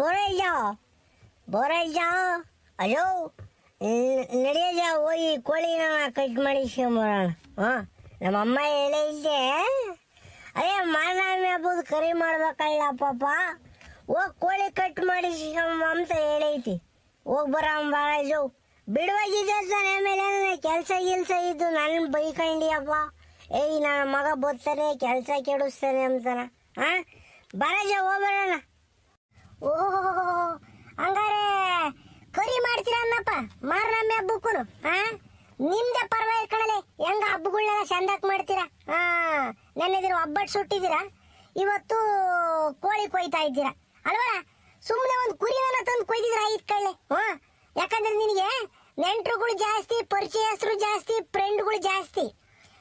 ಬೋರಲ್ ಜಾವ್ ಅಯ್ಯೋ ನಡೆಯ ಜಾವ್ ಹೋಗಿ ಕೋಳಿನ ಕಟ್ ಮಾಡಿಸ್ಕೊಂಬರೋಣ. ಹಾಂ, ನಮ್ಮಮ್ಮ ಹೇಳೇ ಇದ್ದೆ. ಅದೇ ಮಾನವೀಯ ಹಬ್ಬದ ಕರಿ ಮಾಡ್ಬೇಕಲ್ಲ ಪಾಪ, ಹೋಗಿ ಕೋಳಿ ಕಟ್ ಮಾಡಿಸ್ಕೊಂಬ ಅಂತ ಹೇಳೈತಿ. ಹೋಗಿ ಬಾರಾಜು ಬಿಡುವಾಗಿದ್ದ ತಾನೆ. ಆಮೇಲೆ ಕೆಲಸ ಇದ್ದು ನನ್ನ ಬೈಕಂಡಿಯಪ್ಪ, ನನ್ನ ಮಗ ಬರ್ತಾನೆ ಕೆಲಸ ಕೆಡಿಸ್ತಾನೆ ಅಂತಾನ. ಹಾಂ, ಬಾರಾಜ ಹೋಗ್ಬರೋಣ. ಹಂಗಾರೆ ಕರಿ ಮಾಡ್ತೀರನ್ನಪ್ಪ ಮಾರನಮ್ಮೆ ಹಬ್ಬಕ್ಕೂ. ನಿಮ್ದೆ ಪರವಾಗಿ ಕಣಲೆ, ಹೆಂಗ ಹಬ್ಬಗಳನ್ನೆಲ್ಲ ಚಂದಾಕ್ ಮಾಡ್ತೀರಾ. ನೆನ್ನೆ ದಿನ ಒಬ್ಬಟ್ಟು ಸುಟ್ಟಿದ್ದೀರಾ, ಇವತ್ತು ಕೋಳಿ ಕೊಯ್ತಾ ಇದ್ದೀರಾ ಅಲ್ವಲ್ಲ. ಸುಮ್ಮನೆ ಒಂದು ಕುರಿನ ತಂದು ಕೊಯ್ದಿದ್ರ ಐದು ಕಳ್ಳೆ. ಯಾಕಂದ್ರೆ ನಿನಗೆ ನೆಂಟರುಗಳು ಜಾಸ್ತಿ, ಪರಿಚಯಸ್ಥರು ಜಾಸ್ತಿ, ಫ್ರೆಂಡ್ಗಳು ಜಾಸ್ತಿ.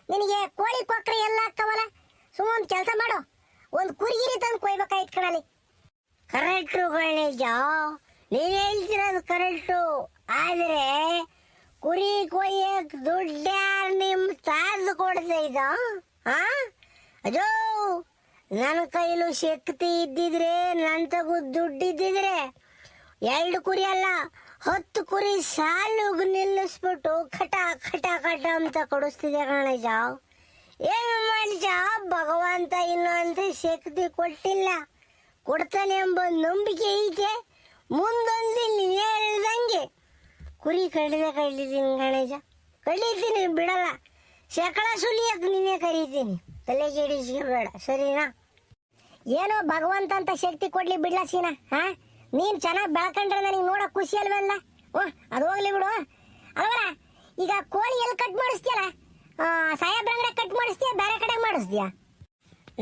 ನಿನಗೆ ಕೋಳಿ ಕೊಕ್ರೆ ಎಲ್ಲ ಹಾಕವಲ್ಲ. ಸುಮ್ಮ ಒಂದು ಕೆಲಸ ಮಾಡು, ಒಂದು ಕುರಿಗಿರಿ ತಂದು ಕೊಯ್ಬೇಕಾಯ್ತು ಕಣಲಿ. ಕರೆಕ್ಟು ಗಣೇಶ, ನೀನು ಹೇಳ್ತಿರೋದು ಕರೆಕ್ಟು. ಆದರೆ ಕುರಿ ಕೊಯ್ಯಕ್ಕೆ ದುಡ್ಡು ಯಾರು ನಿಮ್ಮ ತಾರ್ದು ಕೊಡ್ತಾ ಇದ್ದ? ಅಜೋ, ನನ್ನ ಕೈಲೂ ಶಕ್ತಿ ಇದ್ದಿದ್ರೆ, ನನ್ನ ತಗು ದುಡ್ಡಿದ್ದಿದ್ರೆ 2 ಕುರಿ ಅಲ್ಲ 10 ಕುರಿ ಸಾಲುಗ್ ನಿಲ್ಲಿಸ್ಬಿಟ್ಟು ಖಟ ಖಟ ಖಟ ಅಂತ ಕೊಡಿಸ್ತಿದ್ದೆ ಗಣೇಶ. ಏನು ಮಾಡಿಸ, ಭಗವಂತ ಇನ್ನೊಂದು ಶಕ್ತಿ ಕೊಟ್ಟಿಲ್ಲ, ಕೊಡ್ತಾನೆ ಎಂಬ ನಂಬಿಕೆ ಐತೆ. ಮುಂದೊಂದು ನೀನು ಹೇಳ್ದಂಗೆ ಕುರಿ ಕಡಿದೀನಿ ಗಣೇಶ, ಕಡಿತೀನಿ ಬಿಡಲ್ಲ. ಶಕಳ ಸುಲಿಯಕ್ಕೆ ನೀನೇ ಕರೀತೀನಿ, ತಲೆ ಕೆಡಿಸ್ಕೋಬೇಡ ಸರಿನಾ. ಏನೋ ಭಗವಂತ ಅಂತ ಶಕ್ತಿ ಕೊಡ್ಲಿ ಬಿಡ್ಲ ಸೀನಾ. ನೀನು ಚೆನ್ನಾಗಿ ಬೆಳ್ಕೊಂಡ್ರೆ ನನಗೆ ನೋಡೋಕೆ ಖುಷಿ ಅಲ್ವಲ್ಲ. ಅದು ಹೋಗ್ಲಿ ಬಿಡು. ಅಲ್ವಲ್ಲ, ಈಗ ಕೋಳಿ ಎಲ್ಲಿ ಕಟ್ ಮಾಡಿಸ್ತೀಯಲ್ಲ, ಸಾಹೇಬ್ರ ಅಂಗಡಿ ಕಟ್ ಮಾಡಿಸ್ತೀಯ, ಬೇರೆ ಕಡೆ ಮಾಡಿಸ್ತೀಯ?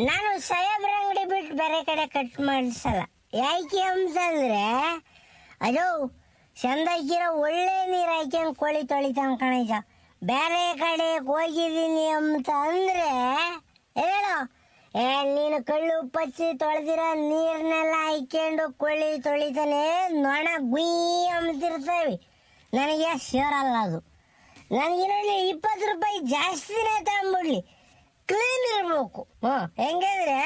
ನಾನು ಸಾಹೇಬ್ರ ಅಂಗಡಿ ಬಿಟ್ಟು ಬೇರೆ ಕಡೆ ಕಟ್ ಮಾಡಿಸಲ್ಲ. ಯಾಕೆ ಅಂತಂದ್ರೆ ಅದು ಚಂದಾಗಿರೋ ಒಳ್ಳೆ ನೀರು ಹಾಕ್ಯಂಡು ಕೋಳಿ ತೊಳಿತಾನ ಕಣೀಜ. ಬೇರೆ ಕಡೆ ಹೋಗಿದ್ದೀನಿ ಅಂತ ಅಂದ್ರೆ ಹೇಳು, ನೀನು ಕಳ್ಳು ಪಚ್ಚಿ ತೊಳೆದಿರೋ ನೀರನ್ನೆಲ್ಲ ಹಾಕ್ಯಂಡು ಕೋಳಿ ತೊಳಿತಾನೆ, ನೊಣ ಗುಯ್ ಅಂತಿರ್ತೇವೆ. ನನಗೆ ಸೇರಲ್ಲ ಅದು. ನನಗಿರಲ್ಲಿ 20 ರೂಪಾಯಿ ಜಾಸ್ತಿನೇ ತಗೊಂಡ್ಬಿಡ್ಲಿ, ಕ್ಲೀನ್ ಇರ್ಬೇಕು. ಹೆಂಗಂದ್ರೆ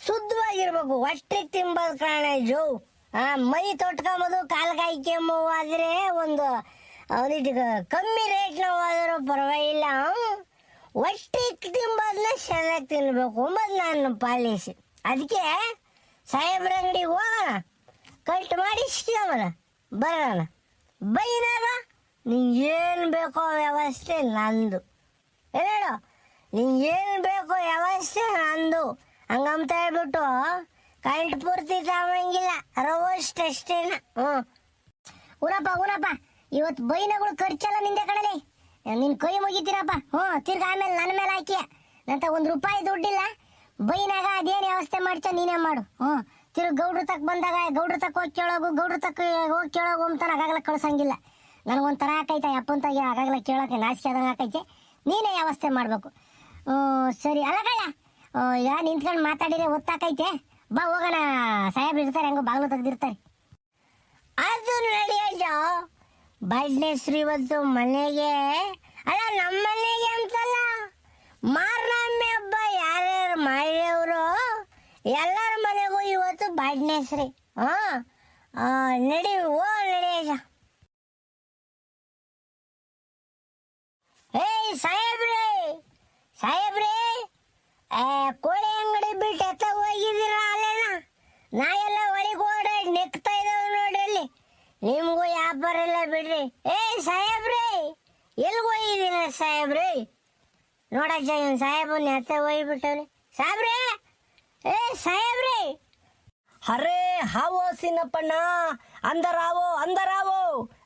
ಶುದ್ಧವಾಗಿರ್ಬೇಕು, ಹೊಟ್ಟೆಗೆ ತಿಂಬೋದು ಕಾಣಜು. ಮೈ ತೊಟ್ಕೊಂಬೋದು, ಕಾಲ್ಗೆ ಹಾಕ್ಯಂಬವು ಆದರೆ ಒಂದು ಅವನಿಗೆ ಕಮ್ಮಿ ರೇಟ್ನ ಹೋದರೂ ಪರವಾಗಿಲ್ಲ. ಹೊಟ್ಟೆಗೆ ತಿಂಬೋದನ್ನ ಚೆನ್ನಾಗಿ ತಿನ್ಬೇಕು ಅಂಬದು ನಾನು ಪಾಲಿಸಿ. ಅದಕ್ಕೆ ಸಾಹೇಬ್ರ ಅಂಗಡಿಗೆ ಹೋಗೋಣ, ಕಟ್ ಮಾಡಿಸ್ಕೊಂಬನ ಬರೋಣ. ಬೈನಾಗ ನಿಂಗೇನು ಬೇಕೋ ವ್ಯವಸ್ಥೆ ನಂದು. ಹೇಳು, ನಿಂಗೇನು ಬೇಕೋ ವ್ಯವಸ್ಥೆ ನಂದು. ಹಂಗಂತ ಹೇಳ್ಬಿಟ್ಟು ಕರೆಂಟ್ ಪೂರ್ತಿ ತಗೊಂಗಿಲ್ಲ, ರೋಸ್ಟ್ ಅಷ್ಟೇನ. ಊರಪ್ಪ ಇವತ್ತು ಬೈನಗಳು ಖರ್ಚೆಲ್ಲ ನಿಂದೆ ಕಣಲಿ. ನಿನ್ ಕೈ ಮುಗಿತೀರಪ್ಪ. ತಿರ್ಗ ಆಮೇಲೆ ನನ್ನ ಮೇಲೆ ಹಾಕಿ ನಂತ 1 ರೂಪಾಯಿ ದುಡ್ಡಿಲ್ಲ. ಬೈನಾಗ ಅದೇನು ವ್ಯವಸ್ಥೆ ಮಾಡ್ತ ನೀನೇ ಮಾಡು. ತಿರ್ಗ ಗೌಡ್ರ ತಕ್ಕ ಬಂದಾಗ ಗೌಡ್ರ ತಕ್ಕ ಹೋಗಿ ಕೇಳೋಗು, ಗೌಡ್ರ ತಕ್ಕ ಹೋಗಿ ಕೇಳೋಗು ಅಂತ ಆಗಾಗಲ ಕಳ್ಸಂಗಿಲ್ಲ. ನನಗೊಂಥರ ಹಾಕೈತೆ ಅಪ್ಪಂತಾಗಿ, ಆಗಾಗಲ ಕೇಳೋಕೆ ನಾಚಿಕೆ ಆದಂಗೆ ಹಾಕೈತೆ. ನೀನೇ ವ್ಯವಸ್ಥೆ ಮಾಡಬೇಕು. ಸರಿ ಅಲ್ಲ ಕಳ್ಳ, ಈಗ ನಿಂತ್ಕೊಂಡು ಮಾತಾಡಿದ್ರೆ ಒತ್ತಾಕೈತೆ. ಬಾ ಹೋಗೋಣ, ಸಾಹೇಬ್ರು ಇರ್ತಾರೆ, ಹೆಂಗೋ ಬಾಗಿಲು ತೆಗ್ದಿರ್ತಾರೆ. ಅದು ನಡೆಯಲ್ಲ. ಬಡ್ನೆಸ್ರು ಇವತ್ತು ಮನೆಗೆ ಅಲ್ಲ, ನಮ್ಮ ಮನೆಗೆ ಅಂತಲ್ಲ, ಮಾರನಮ್ಮೆ ಹಬ್ಬ ಯಾರ್ಯಾರು ಮಾಡಿದವರು ಎಲ್ಲರ ಮನೆಗೂ ಇವತ್ತು ಬಡ್ನೆಸ್ರಿ. ನಡಿ ನಡೆಯಜ. ಸಾಹೇಬ್ರೇ ಕೋಳಿ ಅಂಗಡಿ ಬಿಟ್ಟು ಎತ್ತ ಹೋಗಿದ್ದೀರ ಅಲ್ಲೆಲ್ಲ? ನಾ ಎಲ್ಲ ಒಳಗೆ ಓಡಾಡಿ ನೆಕ್ತಾ ಇದ್ದಾವೆ ನೋಡ್ರಿ. ನಿಮ್ಗೂ ವ್ಯಾಪಾರ ಇಲ್ಲ ಬಿಡ್ರಿ. ಸಾಹೇಬ್ರೇ ಎಲ್ಗೆ ಹೋಗಿದ್ದೀನ ಸಾಹೇಬ್ರೇ? ನೋಡಜ್ಜ ಇವನು ಸಾಹೇಬನ್ನ ಎತ್ತ ಹೋಗ್ಬಿಟ್ಟವ್ರಿ. ಸಾಹೇಬ್ರೇ ಸಾಹೇಬ್ರೇ. ಅರೆ ಹಾವೋ ಸಿನ್ನಪ್ಪಣ್ಣ, ಅಂದರಾವೋ.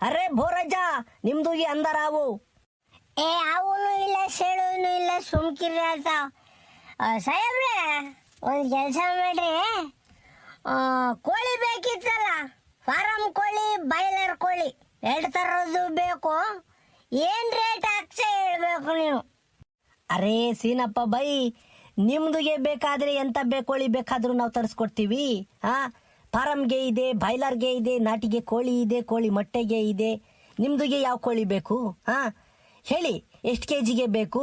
ಅರೆ ಬೋರಜ್ಜ, ನಿಮ್ದು ಈ ಅಂದರಾವು. ಅವನು ಇಲ್ಲ, ಸೆಳುನು ಇಲ್ಲ, ಸುಮ್ಕಿರಿ ಅಂತ. ಸಾಹೇಬ್ರೆ ಒಂದು ಕೆಲಸ ಮಾಡ್ರಿ, ಕೋಳಿ ಬೇಕಿತ್ತಲ್ಲ, ಫಾರಂ ಕೋಳಿ, ಬಾಯ್ಲರ್ ಕೋಳಿ 2 ಥರದ್ದು ಬೇಕು. ಏನು ರೇಟ್ ಹಾಕ್ಸ ಹೇಳ್ಬೇಕು ನೀವು. ಅರೆ ಸೀನಪ್ಪ ಬೈ, ನಿಮ್ದುಗೆ ಬೇಕಾದ್ರೆ ಎಂತ ಕೋಳಿ ಬೇಕಾದ್ರೂ ನಾವು ತರಿಸ್ಕೊಡ್ತೀವಿ. ಫಾರಮ್ಗೆ ಇದೆ, ಬಾಯ್ಲರ್ಗೆ ಇದೆ, ನಾಟಿಗೆ ಕೋಳಿ ಇದೆ, ಕೋಳಿ ಮೊಟ್ಟೆಗೆ ಇದೆ. ನಿಮ್ದುಗೆ ಯಾವ ಕೋಳಿ ಬೇಕು? ಹೇಳಿ, ಎಷ್ಟು ಕೆಜಿಗೆ ಬೇಕು?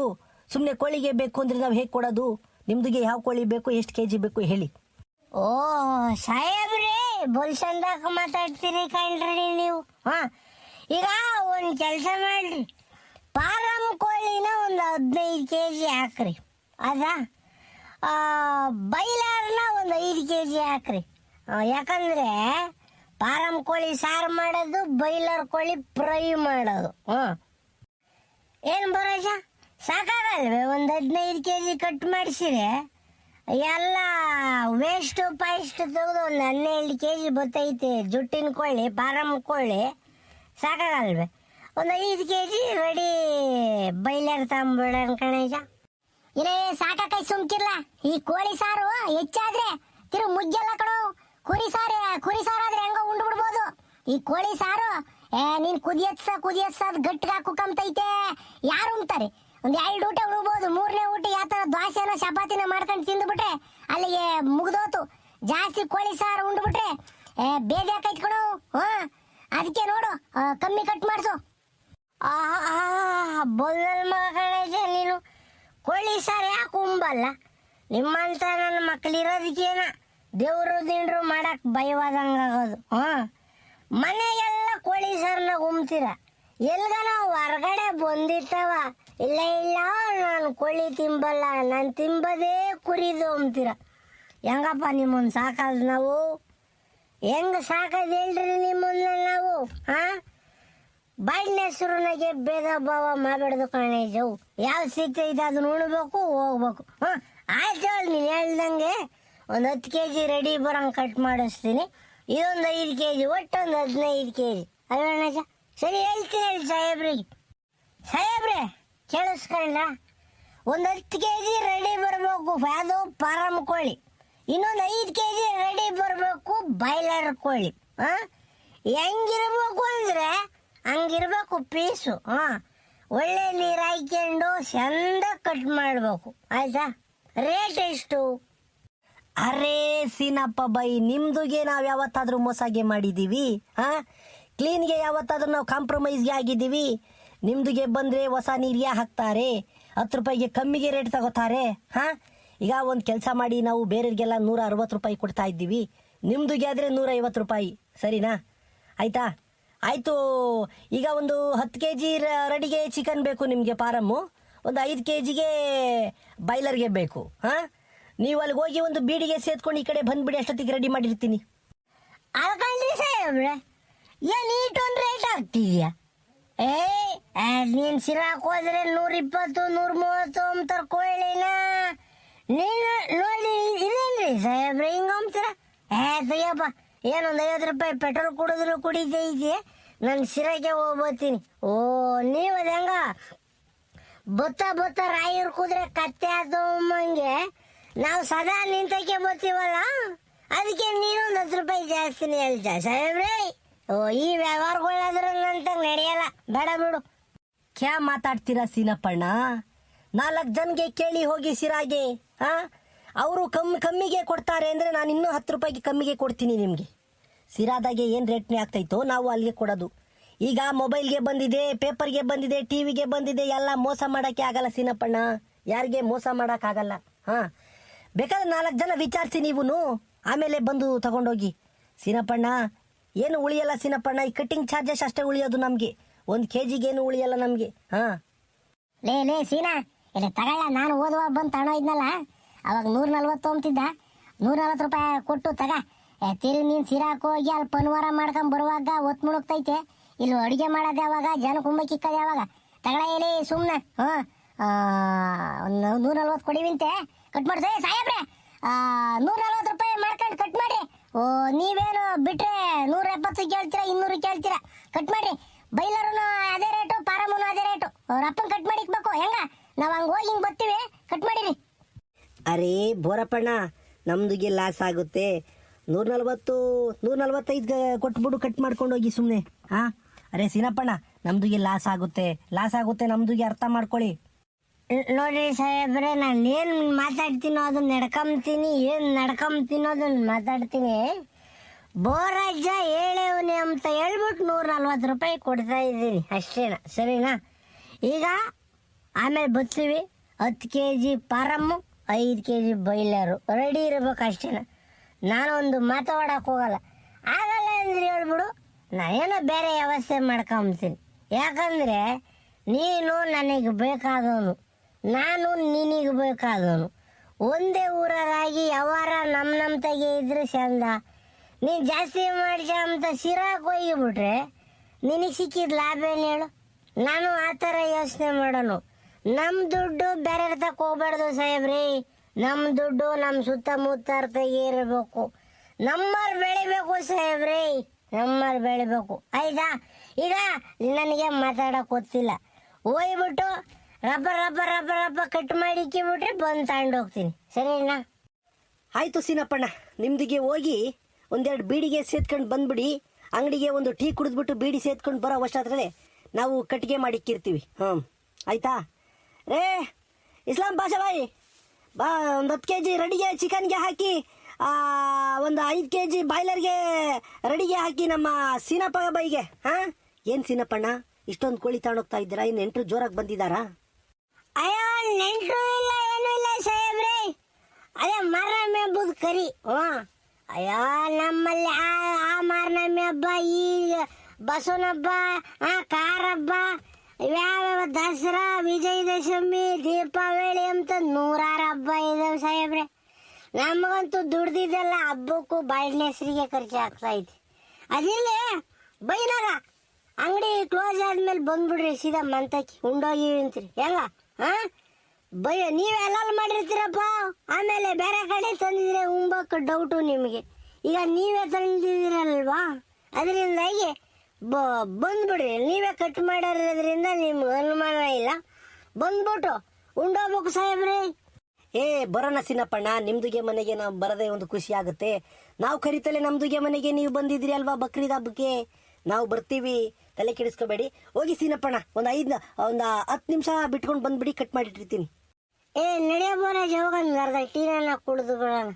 ಸುಮ್ಮನೆ ಕೋಳಿಗೆ ಬೇಕು ಅಂದ್ರೆ ನಾವು ಹೇಗೆ ಕೊಡೋದು? ನಿಮ್ದುಗೆ ಯಾವ ಕೋಳಿ ಬೇಕು, ಎಷ್ಟು ಕೆಜಿ ಬೇಕು ಹೇಳಿ. ಸಾಹೇಬ್ರೇ ಬೋಲ್ ಚಂದಾಕ ಮಾತಾಡ್ತೀರಿ ಕಣ್ರಿ ನೀವು. ಹಾ, ಈಗ ಒಂದು ಕೆಲಸ ಮಾಡ್ರಿ, ಫಾರಂ ಕೋಳಿನ ಒಂದು 15 kg ಹಾಕ್ರಿ. ಅದಾ ಬೈಲರ್ನ ಒಂದು 5 kg ಹಾಕ್ರಿ. ಯಾಕಂದ್ರೆ ಫಾರಂ ಕೋಳಿ ಸಾರು ಮಾಡೋದು, ಬೈಲರ್ ಕೋಳಿ ಫ್ರೈ ಮಾಡೋದು. ಏನು ಬರೋಜ ಸಾಕಾಗಲ್ವೇ? ಒಂದು 15 kg ಕಟ್ ಮಾಡಿಸಿರೆ ಎಲ್ಲ ವೇಸ್ಟ್ ಪಾಯಿಸ್ಟ್ ತೆಗೆದು ಒಂದು 12 kg ಬರ್ತೈತೆ. ಜುಟ್ಟಿನ ಕೋಳಿ, ಫಾರಂ ಕೋಳಿ ಸಾಕಾಗಲ್ವೇ? ಒಂದು 5 kg ರೆಡಿ ಬೈಲರ್ ತಗೊಂಬಿಡೋಣ ಕಣೇಶ. ಇರೇ ಸಾಕಾಕೈ ಸುಮ್ಕಿರ್ಲ. ಈ ಕೋಳಿ ಸಾರು ಹೆಚ್ಚಾದ್ರೆ ತಿರು ಮುಜ್ಜಲ್ಲ ಕಣೋ. ಕುರಿ ಸಾರಾದ್ರೆ ಹೆಂಗೋ ಉಂಡ್ಬಿಡ್ಬೋದು. ಈ ಕೋಳಿ ಸಾರು ನೀನ್ ಕುದಿಯತ್ಸದ್ ಗಟ್ಟಿಗೆ ಕುಕ್ಕಂತೈತೆ. ಯಾರು ಉಣ್ತಾರೆ? ಒಂದು 2 ಊಟ ಉಣ್ಬೋದು. 3ನೇ ಊಟ ಯಾತರ ದ್ವಾಸೆನ ಚಪಾತಿನ ಮಾಡ್ಕೊಂಡು ತಿಂದ್ಬಿಟ್ರೆ ಅಲ್ಲಿಗೆ ಮುಗ್ದೋತು. ಜಾಸ್ತಿ ಕೋಳಿ ಸಾರು ಉಂಡ್ಬಿಟ್ರೆ ಬೇಜಾಕೈತ್ ಕಣೋ. ಅದಕ್ಕೆ ನೋಡು, ಕಮ್ಮಿ ಕಟ್ ಮಾಡಿಸು. ಬೊಲ್ಲಲ್ ಮಗಣೇಶ ನೀನು. ಕೋಳಿ ಸಾರು ಯಾಕೆ ಉಂಬಲ್ಲ? ನಿಮ್ಮಂತ ನನ್ನ ಮಕ್ಳಿರೋದಕ್ಕೇನ ದೇವ್ರು ದಿಂಡ್ರು ಮಾಡಕ್ ಭಯವಾದಂಗಾಗೋದು. ಮನೆಗೆಲ್ಲ ಕೋಳಿ ಸಾರನ್ನ ಉಮ್ತೀರ. ಎಲ್ಗನ ಹೊರಗಡೆ ಬಂದಿತ್ತವ, ಇಲ್ಲ ನಾನು ಕೋಳಿ ತಿಂಬಲ್ಲ, ನಾನು ತಿಂಬದೇ ಕುರಿದು ಅಂತೀರ. ಹೆಂಗಪ್ಪ ನಿಮ್ಮನ್ನು ಸಾಕಲ್ದು ನಾವು? ಹೆಂಗ ಸಾಕದ್ ಹೇಳ್ರಿ ನಿಮ್ಮನ್ನ ನಾವು? ಬಾಯಿನ ಹೆಸರುನಾಗೆ ಭೇದ ಭಾವ ಮಾಡಬೇಡ್ದು ಕಣೇಶವು. ಯಾವ್ದು ಸಿಗ್ತೈತೆ ಅದನ್ನ ಉಣ್ಬೇಕು, ಹೋಗ್ಬೇಕು. ಆಯ್ತು, ನೀನು ಹೇಳ್ದಂಗೆ ಒಂದು 10 kg ರೆಡಿ ಬರೋಂಗೆ ಕಟ್ ಮಾಡಿಸ್ತೀನಿ. ಇದೊಂದು 5 kg, ಒಟ್ಟೊಂದು 15 kg ಅಲ್ವಣ್ಣ? ಸರಿ, ಹೇಳ್ತೀನಿ ಹೇಳಿ ಸಾಹೇಬ್ರೆ ಕೇಳಿಸ್ಕೊಂಡ. ಒಂದು 10 kg ರೆಡಿ ಬರಬೇಕು ಅದು ಫಾರಂ ಕೋಳಿ. ಇನ್ನೊಂದು 5 kg ರೆಡಿ ಬರಬೇಕು ಬಾಯ್ಲರ್ ಕೋಳಿ. ಹೆಂಗಿರ್ಬೇಕು ಅಂದ್ರೆ ಹಂಗಿರ್ಬೇಕು ಪೀಸು. ಒಳ್ಳೆ ನೀರು ಹಾಕ್ಕೊಂಡು ಚಂದ ಕಟ್ ಮಾಡಬೇಕು. ಆಯ್ತಾ? ರೇಟ್ ಎಷ್ಟು? ಅರೇ ಸೀನಪ್ಪ ಬೈ, ನಿಮ್ದುಗೆ ನಾವು ಯಾವತ್ತಾದ್ರೂ ಮೋಸಗೆ ಮಾಡಿದ್ದೀವಿ? ಕ್ಲೀನ್ಗೆ ಯಾವತ್ತಾದ್ರೂ ನಾವು ಕಾಂಪ್ರಮೈಸ್ಗೆ ಆಗಿದ್ದೀವಿ? ನಿಮ್ದುಗೆ ಬಂದರೆ ಹೊಸ ನೀರಿಗೆ ಹಾಕ್ತಾರೆ, 10 ರೂಪಾಯಿಗೆ ಕಮ್ಮಿಗೆ ರೇಟ್ ತಗೋತಾರೆ. ಈಗ ಒಂದು ಕೆಲಸ ಮಾಡಿ, ನಾವು ಬೇರೆಯವ್ರಿಗೆಲ್ಲ 160 ರೂಪಾಯಿ ಕೊಡ್ತಾ ಇದ್ದೀವಿ, ನಿಮ್ದುಗೆ ಆದರೆ 150 ರೂಪಾಯಿ. ಸರಿನಾ? ಆಯ್ತಾ? ಆಯಿತು. ಈಗ ಒಂದು 10 kg ರೆಡಿಗೆ ಚಿಕನ್ ಬೇಕು ನಿಮಗೆ ಫಾರಮ್ಮು, ಒಂದು 5 kgಗೆ ಬಾಯ್ಲರ್ಗೆ ಬೇಕು. ನೀವು ಅಲ್ಲಿಗೆ ಹೋಗಿ ಒಂದು ಬೀಡಿಗೆ ಸೇತ್ಕೊಂಡು ಈ ಕಡೆ ಬಂದ್ಬಿಡಿ, ಅಷ್ಟೊತ್ತಿಗೆ ರೆಡಿ ಮಾಡಿರ್ತೀನಿ. ಅಲ್ಕಂಡ್ರಿ ಸಾಹೇಬ್ರೆ, ಏನು ಈಟೊಂದು ರೇಟ್ ಆಗ್ತಿದ್ಯಾ? ನೀನು ಸಿರಾಕ್ ಹೋದ್ರೆ 120 130 ಅಂತಾರ ಕೋಳಿನ. ನೀನು ನೋಡಿ ಇದೇನ್ರಿ ಸಾಹೇಬ್ರೆ ಹಿಂಗ ಅಂತೀರ? ತೆಗಿಯಪ್ಪ, ಏನೊಂದು 50 ರೂಪಾಯಿ ಪೆಟ್ರೋಲ್ ಕುಡಿದ್ರು ಕುಡಿತೈತಿ, ನಾನು ಸಿರಾಗೆ ಹೋಗ್ಬತ್ತೀನಿ. ನೀವು ಅದು ಹೆಂಗ ಬತ್ತ ರಾಯರ್ ಕುದ್ರೆ ಕತ್ತೆ ಆತಂಗೆ ನಾವು ಸದಾ ನಿಂತಕ್ಕೆ ಬರ್ತೀವಲ್ಲ, ಅದಕ್ಕೆ ನೀನೊಂದು 10 ರೂಪಾಯಿ ಜಾಸ್ತಿನೇ ಹೇಳ್ತಾ ಸಾಹೇಬ್ರೆ. ಈ ವ್ಯವಹಾರಗಳಾದ್ರೂ ನಂತ ನಡೆಯಲ್ಲ, ಬೇಡ ಬಿಡು. ಕ್ಯಾ ಮಾತಾಡ್ತೀರಾ ಸೀನಪ್ಪಣ್ಣ? 4 ಜನಗೆ ಕೇಳಿ ಹೋಗಿ ಸಿರಾಗೆ. ಅವರು ಕಮ್ಮಿಗೆ ಕೊಡ್ತಾರೆ ಅಂದರೆ ನಾನು ಇನ್ನೂ 10 ರೂಪಾಯಿಗೆ ಕಮ್ಮಿಗೆ ಕೊಡ್ತೀನಿ ನಿಮಗೆ. ಸಿರಾದಾಗೆ ಏನು ರೇಟ್ನೇ ಆಗ್ತೈತೋ ನಾವು ಅಲ್ಲಿಗೆ ಕೊಡೋದು. ಈಗ ಮೊಬೈಲ್ಗೆ ಬಂದಿದೆ, ಪೇಪರ್ಗೆ ಬಂದಿದೆ, ಟಿವಿಗೆ ಬಂದಿದೆ, ಎಲ್ಲ ಮೋಸ ಮಾಡೋಕ್ಕೆ ಆಗಲ್ಲ ಸೀನಪ್ಪಣ್ಣ. ಯಾರಿಗೆ ಮೋಸ ಮಾಡೋಕ್ಕಾಗಲ್ಲ. ಬೇಕಾದ್ರೆ 4 ಜನ ವಿಚಾರಿಸಿ ನೀವು, ಆಮೇಲೆ ಬಂದು ತಗೊಂಡೋಗಿ. ಸೀನಪ್ಪಣ್ಣ ಏನು ಉಳಿಯಲ್ಲ ಸೀನಪ್ಪಣ್ಣ, ಈ ಕಟ್ಟಿಂಗ್ ಚಾರ್ಜಸ್ ಅಷ್ಟೇ ಉಳಿಯೋದು ನಮಗೆ, 1 kgಗೆ ಏನು ಉಳಿಯಲ್ಲ ನಮಗೆ. ಲೇ ಸೀನಾ, ಇಲ್ಲ ತಗೊಳ್ಳ. ನಾನು ಓದುವಾಗ ಬಂದು ತಗೊಂಡು ಇದ್ನಲ್ಲ, ಅವಾಗ 140 ಅಂತಿದ್ದ. 140 ರೂಪಾಯಿ ಕೊಟ್ಟು ತಗ. ತಿರು ನೀನು ಸಿರಾಕ್ ಹೋಗಿ ಅಲ್ಲಿ ಪನ್ವಾರ ಮಾಡ್ಕೊಂಡ್ ಬರುವಾಗ ಒತ್ತು ಮುಳುಗ್ತೈತೆ. ಇಲ್ಲಿ ಅಡುಗೆ ಮಾಡೋದು ಯಾವಾಗ, ಜನ ಕುಂಬಕ್ಕಿಕ್ಕದು ಯಾವಾಗ? ತಗೊಳ ಹೇಳಿ ಸುಮ್ಮನೆ. 140 ಕೊಡಿವಿಂತೆ ಕಟ್ ಮಾಡ್ದೆ ಸಾಹೇಬ್ರೆ. 140 ರೂಪಾಯಿ ಮಾಡ್ಕೊಂಡು ಕಟ್ ಮಾಡಿ. ನೀವೇನು ಬಿಟ್ರೆ 170 ಕೇಳ್ತೀರಾ, 200 ಕೇಳ್ತೀರಾ? ಕಟ್ ಮಾಡ್ರಿ. ಬೈಲರೂ ಅದೇ ರೇಟು, ಪಾರಮ್ಮನು ಅದೇ ರೇಟು. ಅವ್ರ ಅಪ್ಪನ ಕಟ್ ಮಾಡಿಕ್ಬೇಕು. ಹೆಂಗ ನಾವು ಹಂಗೆ ಹೋಗಿ ಹಿಂಗೆ ಬರ್ತೀವಿ, ಕಟ್ ಮಾಡಿರಿ. ಅರೇ ಬೋರಪ್ಪಣ್ಣ, ನಮ್ದುಗೆ ಲಾಸ್ ಆಗುತ್ತೆ. 145 ಕೊಟ್ಬಿಡು, ಕಟ್ ಮಾಡ್ಕೊಂಡು ಹೋಗಿ ಸುಮ್ಮನೆ. ಅರೇ ಸೀನಪ್ಪಣ್ಣ, ನಮ್ದುಗೆ ಲಾಸ್ ಆಗುತ್ತೆ ನಮ್ದುಗೆ, ಅರ್ಥ ಮಾಡ್ಕೊಳ್ಳಿ. ನೋಡ್ರಿ ಸಾಹೇಬ್ರೆ, ನಾನು ಏನು ಮಾತಾಡ್ತೀನೋ ಅದನ್ನ ನಡ್ಕೊಂತೀನಿ, ಏನು ನಡ್ಕೊಂತೀನೋ ಅದನ್ನ ಮಾತಾಡ್ತೀನಿ. ಬೋರಜ್ಜ ಹೇಳೇವನಿ ಅಂತ ಹೇಳ್ಬಿಟ್ಟು 140 ರೂಪಾಯಿ ಕೊಡ್ತಾ ಇದ್ದೀನಿ ಅಷ್ಟೇನಾ? ಸರಿನಾ? ಈಗ ಆಮೇಲೆ ಬರ್ತೀವಿ. 10 kg ಪಾರಮ್ಮು, 5 kg ಬೈಲರು ರೆಡಿ ಇರ್ಬೇಕು ಅಷ್ಟೇನಾ? ನಾನೊಂದು ಮಾತಾಡೋಕೆ ಹೋಗಲ್ಲ. ಆಗಲ್ಲ ಅಂದ್ರೆ ಹೇಳ್ಬಿಡು, ನಾನೇನೋ ಬೇರೆ ವ್ಯವಸ್ಥೆ ಮಾಡ್ಕೊಂತೀನಿ. ಯಾಕಂದ್ರೆ ನೀನು ನನಗೆ ಬೇಕಾದವನು, ನಾನು ನಿನಗೆ ಬೇಕಾದವನು. ಒಂದೇ ಊರಾಗಿ ಯಾವಾರ ನಮ್ಮ ತೆಗೆ ಇದ್ರೆ ಚಂದ. ನೀನು ಜಾಸ್ತಿ ಮಾಡಿಸ ಅಂತ ಸಿರಾಕ್ ಹೋಗಿಬಿಟ್ರೆ ನಿನಗೆ ಸಿಕ್ಕಿದ ಲಾಭ ಏನು ಹೇಳು? ನಾನು ಆ ಥರ ಯೋಚನೆ ಮಾಡೋನು. ನಮ್ಮ ದುಡ್ಡು ಬೇರೆ ತಕ್ಕ ಹೋಗ್ಬಾರ್ದು ಸಾಹೇಬ್ರಿ. ನಮ್ಮ ದುಡ್ಡು ನಮ್ಮ ಸುತ್ತಮುತ್ತರ್ತಾಗೆ ಇರಬೇಕು. ನಮ್ಮಲ್ಲಿ ಬೆಳಿಬೇಕು ಸಾಹೇಬ್ರಿ, ನಮ್ಮಲ್ಲಿ ಬೆಳಿಬೇಕು. ಆಯ್ತಾ? ಈಗ ನನಗೆ ಮಾತಾಡೋಕೆ ಗೊತ್ತಿಲ್ಲ, ಹೋಗ್ಬಿಟ್ಟು ರಬ್ಬ ರಬ್ಬ ರಬ್ಬ ರಬ್ಬ ಕಟ್ ಮಾಡಿ ಇಕ್ಕಿಬಿಟ್ರೆ ಬಂದು ತಗೊಂಡು ಹೋಗ್ತೀನಿ. ಸರಿನಾ? ಆಯಿತು ಸೀನಪ್ಪಣ್ಣ, ನಿಮ್ದಿಗೆ ಹೋಗಿ ಒಂದೆರಡು ಬೀಡಿಗೆ ಸೇದ್ಕೊಂಡು ಬಂದ್ಬಿಡಿ. ಅಂಗಡಿಗೆ ಒಂದು ಟೀ ಕುಡಿದ್ಬಿಟ್ಟು ಬೀಡಿ ಸೇದ್ಕೊಂಡು ಬರೋ ವರ್ಷಾದ್ರೆ ನಾವು ಕಟ್ಟಿಗೆ ಮಾಡಿಕ್ಕಿರ್ತೀವಿ. ಆಯ್ತಾ? ರೇ ಇಸ್ಲಾಂ ಪಾಷಾ ಬಾಯಿ, ಬಾ ಒಂದು 10 kg ರೆಡಿಗೆ ಚಿಕನ್ಗೆ ಹಾಕಿ, ಒಂದು 5 kg ಬಾಯ್ಲರ್ಗೆ ರೆಡಿಗೆ ಹಾಕಿ ನಮ್ಮ ಸೀನಪ್ಪ ಬಾಯಿಗೆ. ಹಾಂ, ಏನು ಸೀನಪ್ಪಣ್ಣ ಇಷ್ಟೊಂದು ಕೋಳಿ ತಗೊಂಡೋಗ್ತಾ ಇದ್ದೀರಾ? ಇನ್ನು ನೆಂಟರು ಜೋರಾಗಿ ಬಂದಿದ್ದಾರಾ? ಅಯ್ಯೋ, ನೆಂಟರು ಇಲ್ಲ, ಏನೂ ಇಲ್ಲ ಸಾಹೇಬ್ರಿ. ಅದೇ ಮಾರನಮ್ಮಿ ಹಬ್ಬದ ಕರಿ. ಅಯ್ಯೋ, ನಮ್ಮಲ್ಲಿ ಆ ಮಾರನಮ್ಮಿ ಹಬ್ಬ, ಈ ಬಸವನ ಹಬ್ಬ, ಕಾರ ಹಬ್ಬ, ಇವ್ಯಾವ ದಸರಾ, ವಿಜಯದಶಮಿ, ದೀಪಾವಳಿ ಅಂತ 100 ಹಬ್ಬ ಇದಾವೆ ಸಾಹೇಬ್ರೆ. ನಮಗಂತೂ ದುಡ್ದಿದ್ದೆಲ್ಲ ಹಬ್ಬಕ್ಕೂ ಬಾಳಿನ ಹೆಸರಿಗೆ ಖರ್ಚು ಆಗ್ತಾ ಐತಿ. ಅದಿಲ್ಲೇ ಬೈನಾಗ ಅಂಗಡಿ ಕ್ಲೋಸ್ ಆದ್ಮೇಲೆ ಬಂದ್ಬಿಡ್ರಿ, ಸೀದಾ ಮಂತಕ್ಕಿ ಉಂಡೋಗಿವಿ ಅಂತೀರಿ. ಹೆಂಗ? ಬೈ ನೀವೆಲ್ಲ ಮಾಡಿರ್ತೀರಪ್ಪ, ಆಮೇಲೆ ಬೇರೆ ಕಡೆ ತಂದಿದ್ರೆ ಉಂಬಕ್ಕೆ ಡೌಟು ನಿಮಗೆ. ಈಗ ನೀವೇ ತಂದಿದ್ದೀರಲ್ವಾ, ಅದರಿಂದಾಗಿ ಬಂದ್ಬಿಡ್ರಿ. ನೀವೇ ಕಟ್ ಮಾಡಿರೋದ್ರಿಂದ ನಿಮ್ಗೆ ಅನುಮಾನ ಇಲ್ಲ. ಬಂದ್ಬಿಟ್ಟು ಉಂಡೋಗ್ಬೇಕು ಸಾಹೇಬ್ರಿ. ಬರೋಣ ಸೀನಪ್ಪಣ್ಣ, ನಿಮ್ದುಗೆ ಮನೆಗೆ ನಾವು ಬರದೇ ಒಂದು ಖುಷಿ ಆಗುತ್ತೆ. ನಾವು ಕರಿತಲೆ ನಮ್ದುಗೆ ಮನೆಗೆ ನೀವು ಬಂದಿದ್ರಿ ಅಲ್ವಾ ಬಕ್ರೀದ್ ಹಬ್ಬಕ್ಕೆ, ನಾವು ಬರ್ತೀವಿ, ತಲೆ ಕೆಡಿಸ್ಕೋಬೇಡಿ. ಹೋಗಿ ಸೀನಪ್ಪಣ್ಣ, ಒಂದು 10 ನಿಮಿಷ ಬಿಟ್ಕೊಂಡು ಬಂದ್ಬಿಡಿ, ಕಟ್ ಮಾಡಿಟ್ಟಿರ್ತೀನಿ. ನಡೆಯಬೋರ ಜೋಗ ಒಂದು ಅರ್ಧ ಟೀನ ಕುಡಿದು ಬಿಡೋಣ.